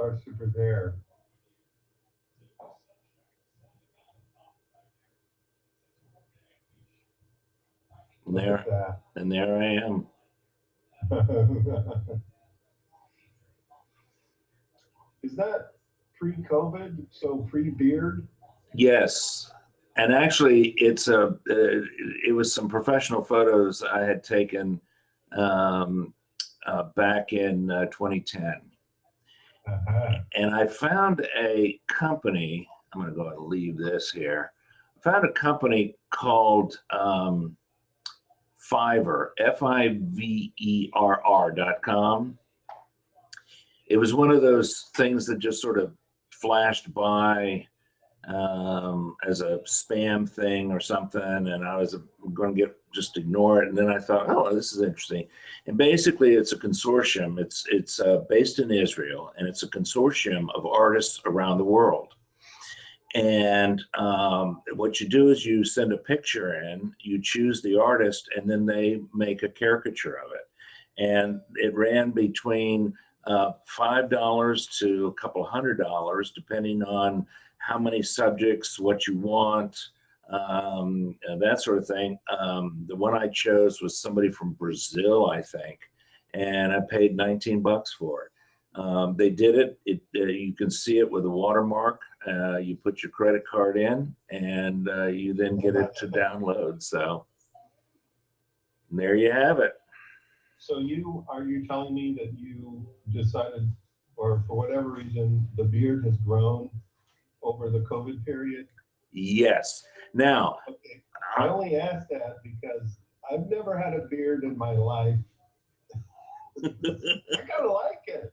Star Super there. And there I am. Is that pre-COVID? So pre-beard? Yes, and actually, it was some professional photos I had taken um, back in 2010, and I found a company. I'm going to go ahead and leave this here. I found a company called Fiverr, Fiverr.com. It was one of those things that just sort of flashed by as a spam thing or something, and I was going to just ignore it. And then I thought, oh, this is interesting. And basically, it's a consortium. It's based in Israel, and it's a consortium of artists around the world. And what you do is you send a picture in, you choose the artist, and then they make a caricature of it. And it ran between $5 to a couple $100, depending on how many subjects, what you want, that sort of thing. The one I chose was somebody from Brazil, I think, and I paid 19 bucks for it. They did it. You can see it with a watermark. You put your credit card in, and you then get it to download. So there you have it. So are you telling me that you decided, or for whatever reason, the beard has grown over the COVID period? Yes. Now, okay. I only asked that because I've never had a beard in my life. I kind of like it.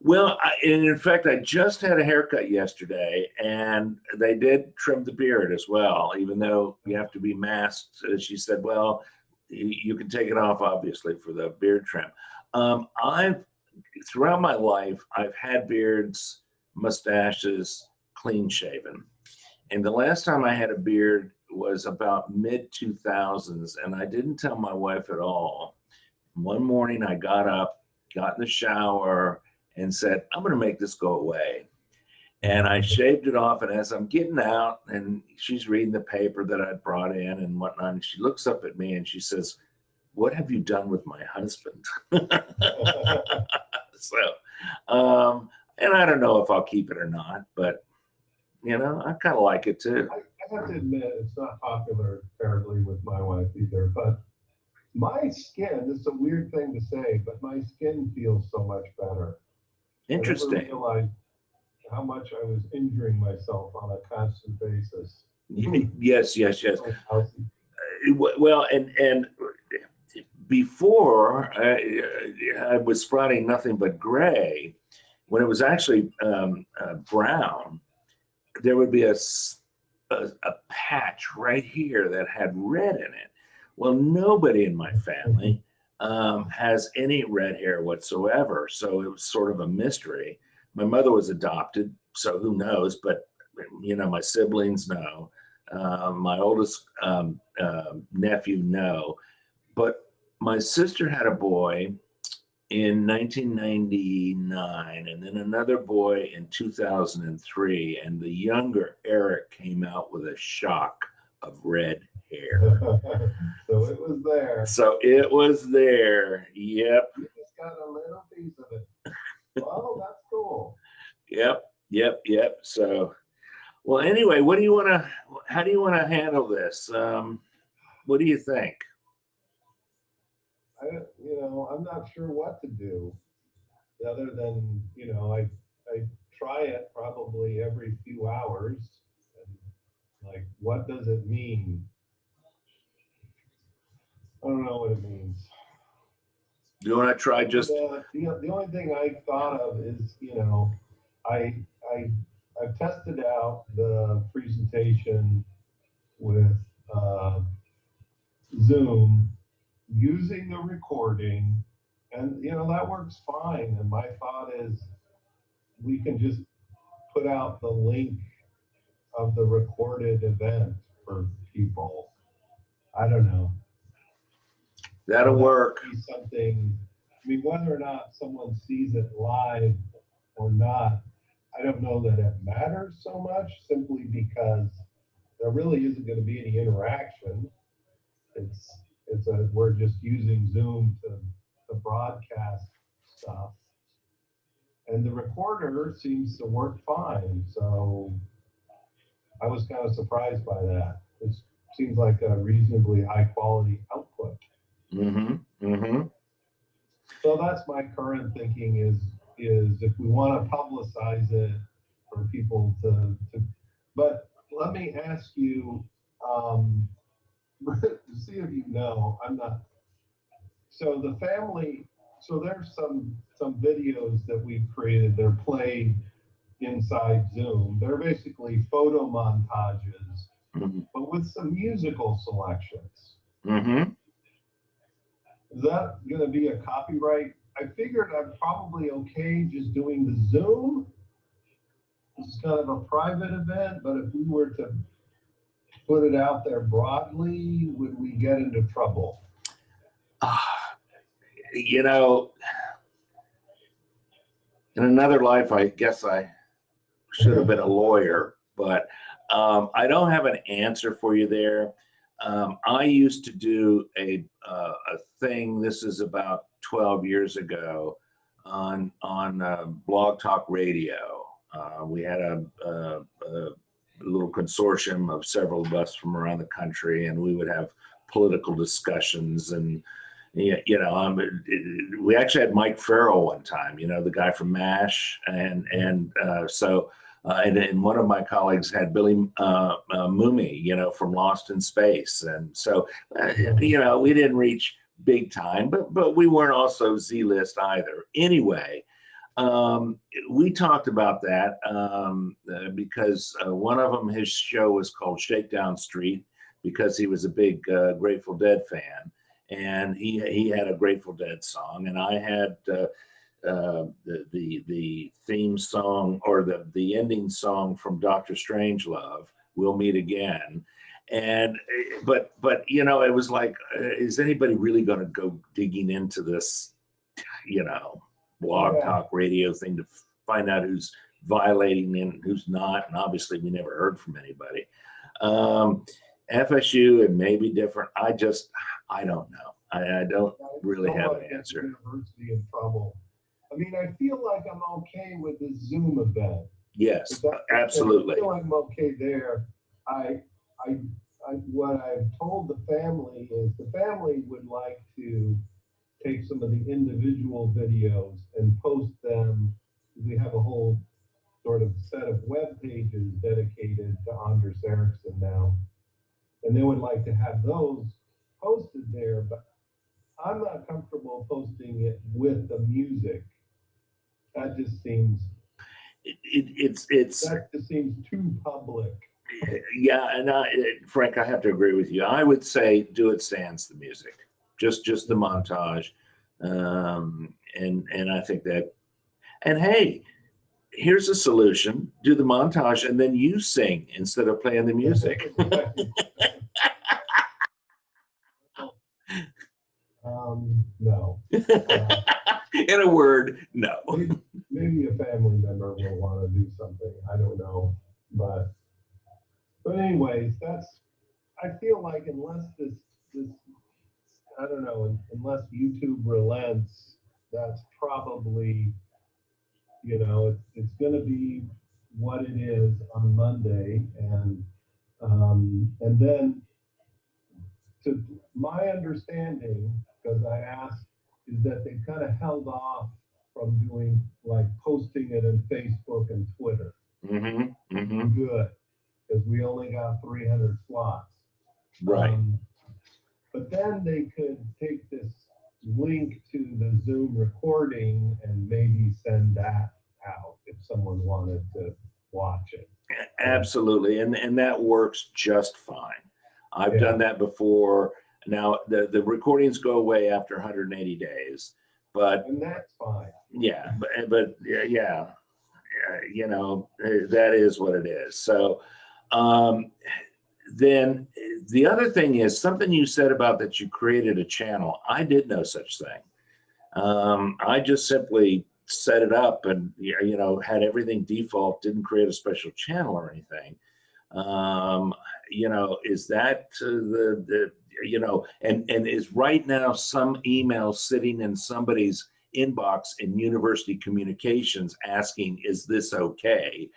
Well, and in fact, I just had a haircut yesterday, and they did trim the beard as well, even though you have to be masked. She said, well, you can take it off, obviously, for the beard trim. Throughout my life, I've had beards, mustaches, clean shaven. And the last time I had a beard was about mid 2000s, and I didn't tell my wife at all. One morning I got up, got in the shower, and said, I'm going to make this go away. And I shaved it off. And as I'm getting out, and she's reading the paper that I'd brought in and whatnot, and she looks up at me and she says, what have you done with my husband? So, and I don't know if I'll keep it or not, but I kind of like it too. I have to admit, it's not popular terribly with my wife either, but my skin, this is a weird thing to say, but my skin feels so much better. Interesting. I never realized how much I was injuring myself on a constant basis. Yes. Well, and before I was sprouting nothing but gray. When it was actually brown, there would be a patch right here that had red in it. Well, nobody in my family has any red hair whatsoever, so it was sort of a mystery. My mother was adopted, so who knows? But my siblings know. My oldest nephew know. But my sister had a boy in 1999, and then another boy in 2003, and the younger Eric came out with a shock of red hair. So it was there. Yep. You just got a little piece of it. Well, that's cool. Yep. So, well, anyway, how do you want to handle this? What do you think? I'm not sure what to do other than, I try it probably every few hours. And like, what does it mean? I don't know what it means. Do you want to try just the only thing I thought of is, I've tested out the presentation with Zoom using the recording, and that works fine. And my thought is we can just put out the link of the recorded event for people. I don't know. That'll work. Something. I mean, whether or not someone sees it live or not, I don't know that it matters so much, simply because there really isn't going to be any interaction. It's we're just using Zoom to broadcast stuff, and the recorder seems to work fine. So I was kind of surprised by that. It seems like a reasonably high quality output. Mm-hmm. Mm-hmm. So that's my current thinking is if we want to publicize it for people to but let me ask you, um, see if you know, I'm not, so the family, so there's some videos that we've created, they're played inside Zoom. They're basically photo montages, Mm-hmm. but with some musical selections. Mm-hmm. Is that going to be a copyright? I figured I'm probably okay just doing the Zoom. This is kind of a private event, but if we were to put it out there broadly, would we get into trouble? You know, in another life, I guess I should have been a lawyer, but I don't have an answer for you there. I used to do a thing. This is about 12 years ago on Blog Talk Radio. We had a little consortium of several of us from around the country, and we would have political discussions. And we actually had Mike Farrell one time, the guy from MASH, and one of my colleagues had Billy Mooney, from Lost in Space, and so we didn't reach big time, but we weren't also Z-list either. Anyway, we talked about that because one of them, his show was called Shakedown Street, because he was a big Grateful Dead fan, and he had a Grateful Dead song, and I had the theme song, or the ending song from Dr. Strangelove, We'll Meet Again. And but it was like, is anybody really going to go digging into this blog talk radio thing to find out who's violating and who's not? And obviously we never heard from anybody. FSU, it may be different. I don't know. I don't really have an answer. University in trouble. I mean, I feel like I'm okay with this Zoom event. Yes, absolutely. I feel like I'm okay there. What I've told the family is the family would like to take some of the individual videos and post them. We have a whole sort of set of web pages dedicated to Anders Ericsson now, and they would like to have those posted there, but I'm not comfortable posting it with the music. That just seems that just seems too public. Yeah, and Frank, I have to agree with you. I would say do it sans the music, just the montage, and I think that. And hey, here's a solution: do the montage and then you sing instead of playing the music. No. In a word, no. Maybe a family member will want to do something. I don't know, but anyways, I feel like unless this I don't know, unless YouTube relents, that's probably, it's going to be what it is on Monday, and then, to my understanding, because I asked, is that they kind of held off from doing, like, posting it on Facebook and Twitter. Mm-hmm. Mm-hmm. Good, because we only got 300 slots. Right. But then they could take this link to the Zoom recording and maybe send that out if someone wanted to watch it. Absolutely, and that works just fine. I've done that before. Now the recordings go away after 180 days, and that's fine. Yeah, but that is what it is. So then the other thing is something you said about that you created a channel. I did no such thing. I just simply set it up and, you know, had everything default, didn't create a special channel or anything. You know, is that the you know, and is right now some email sitting in somebody's inbox in university communications asking, is this okay?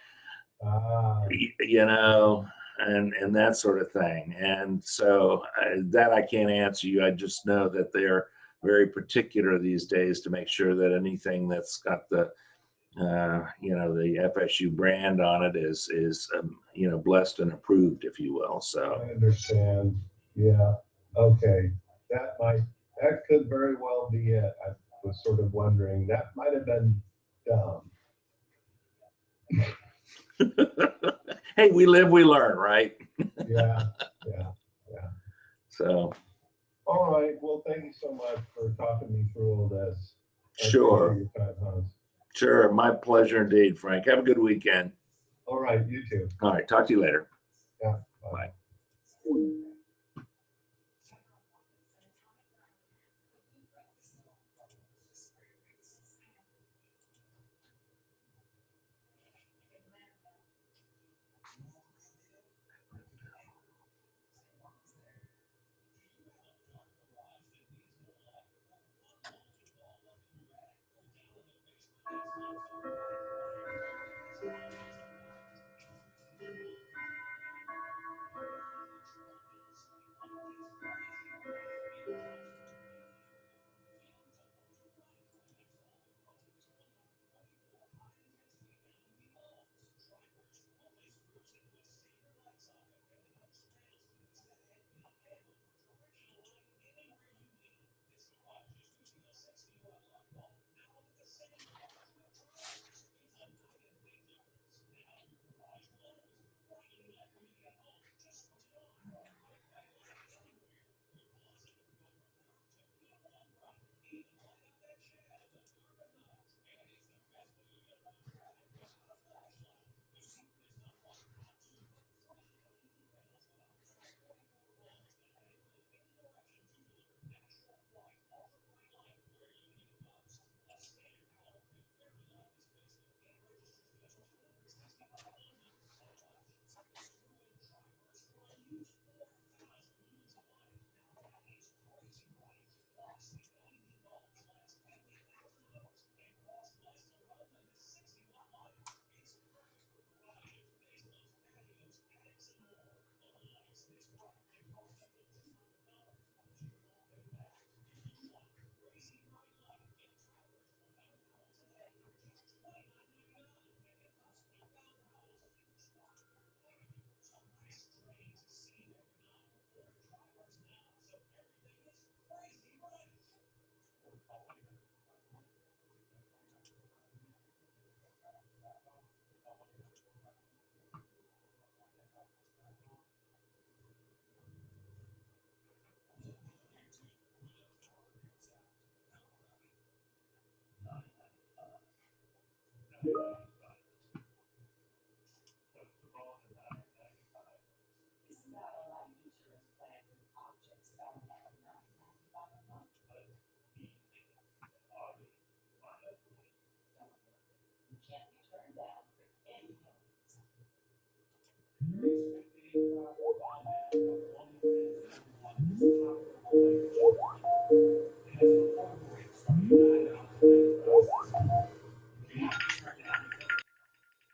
You know, and that sort of thing. And so that I can't answer you. I just know that they're very particular these days to make sure that anything that's got the you know, the FSU brand on it is you know, blessed and approved, if you will. So I understand. Yeah. Okay. That could very well be it. I was sort of wondering, that might have been dumb. hey, we live, we learn, right? Yeah. Yeah. Yeah. So All right. Well, thank you so much for talking me through all this. I sure. appreciate your time, Hans. Sure. My pleasure indeed, Frank. Have a good weekend. All right. You too. All right. Talk to you later. Yeah. Bye.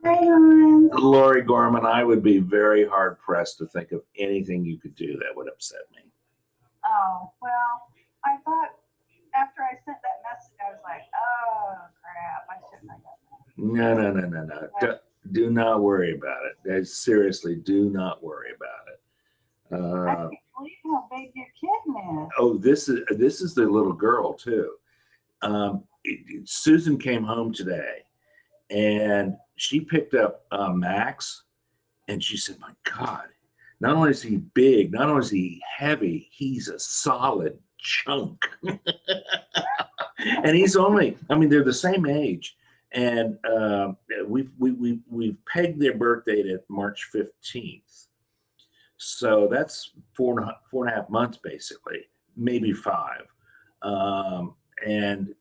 Hi, hon. Lori Gorman, I would be very hard pressed to think of anything you could do that would upset me. Oh, well, I thought after I sent that message, I was like, oh, crap, I shouldn't have done that. No. Do not worry about it. Seriously, do not worry about it. I can't believe how big your kitten is. Oh, this is the little girl too. Susan came home today, and she picked up Max, and she said, "My God, not only is he big, not only is he heavy, he's a solid chunk." And he's only, I mean, they're the same age, and we've pegged their birth date at March 15th. So that's four and a half months, basically, maybe 5. And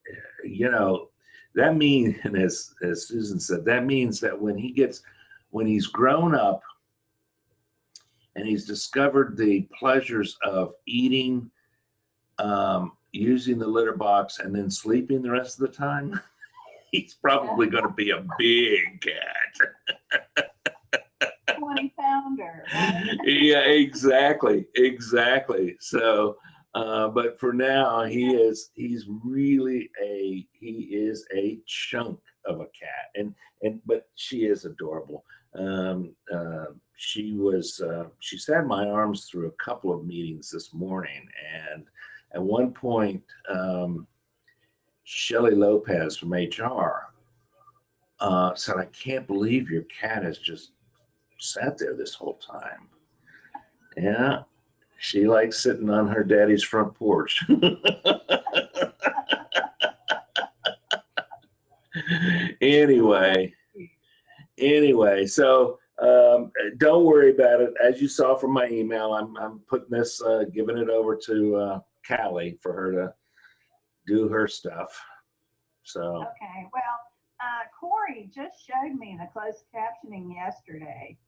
you know, that means, and as Susan said, that means that when he's grown up and he's discovered the pleasures of eating, using the litter box, and then sleeping the rest of the time, he's probably going to be a big cat. 20-pounder, right? Yeah, exactly. So, but for now, he is a chunk of a cat, but she is adorable. She sat in my arms through a couple of meetings this morning, and at one point, Shelly Lopez from HR said, "I can't believe your cat has just sat there this whole time." Yeah, she likes sitting on her daddy's front porch. Anyway, so don't worry about it. As you saw from my email, I'm putting this, giving it over to Callie for her to do her stuff. So Okay, well, Corey just showed me the closed captioning yesterday.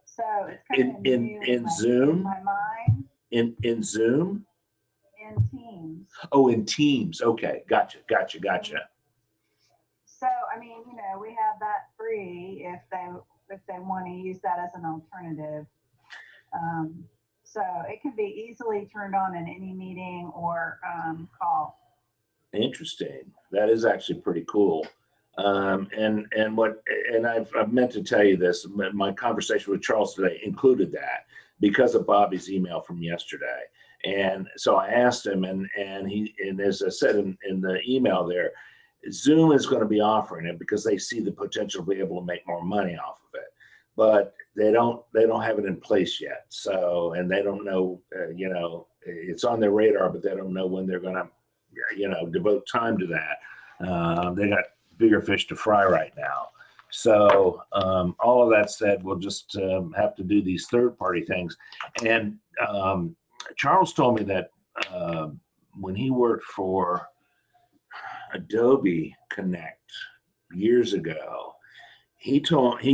So it's kind of new in Zoom, in my mind. in Zoom, In Teams. oh, in Teams. Okay, gotcha. So I mean, we have that free if they want to use that as an alternative. So it can be easily turned on in any meeting or call. Interesting. That is actually pretty cool. And I've meant to tell you this. My conversation with Charles today included that because of Bobby's email from yesterday. And so I asked him, and as I said in the email there, Zoom is going to be offering it because they see the potential to be able to make more money off of it, but they don't have it in place yet. So, and they don't know, it's on their radar, but they don't know when they're going to, devote time to that. They got bigger fish to fry right now. So all of that said, we'll just have to do these third-party things. And Charles told me that when he worked for Adobe Connect years ago, he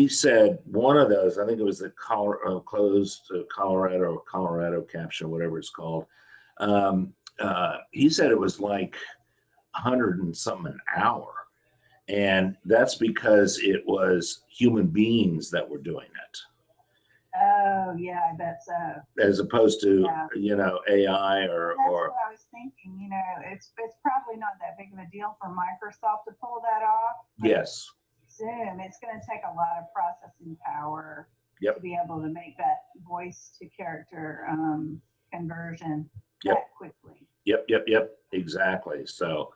said one of those, I think it was the closed Colorado caption, whatever it's called. He said it was like 100 and something an hour. And that's because it was human beings that were doing it. Oh, yeah, I bet so. As opposed to, AI or. That's what I was thinking. It's probably not that big of a deal for Microsoft to pull that off. Yes. Zoom, it's going to take a lot of processing power Yep. to be able to make that voice to character conversion Yep. that quickly. Yep. Exactly. So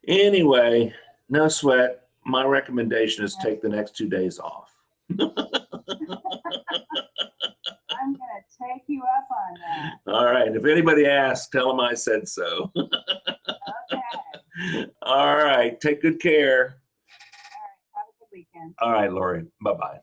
anyway, no sweat. My recommendation is take the next 2 days off. I'm going to take you up on that. All right. If anybody asks, tell them I said so. Okay. All right. Take good care. All right. Have a good weekend. All right, Lori. Bye-bye.